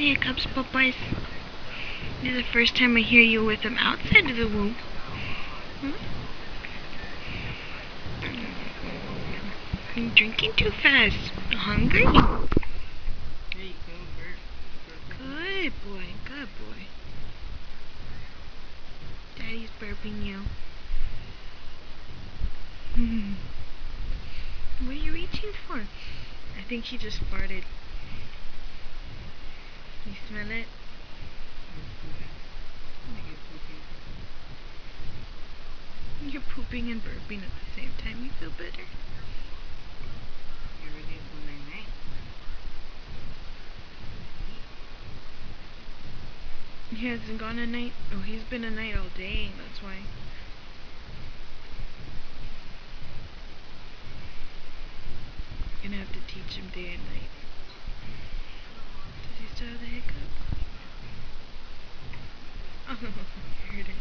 hiccups, Popeyes? This is the first time I hear you with them outside of the womb. Hmm? You're drinking too fast. Hungry? There you go, Bert. Good boy, good boy. Daddy's burping you. What are you reaching for? I think he just farted. You smell it? You're pooping and burping at the same time. You feel better? You ready to go night-night? He hasn't gone a night? Oh, he's been a night all day. That's why. Gonna have to teach him day and night. Does he still have the hiccup? Oh, I heard it.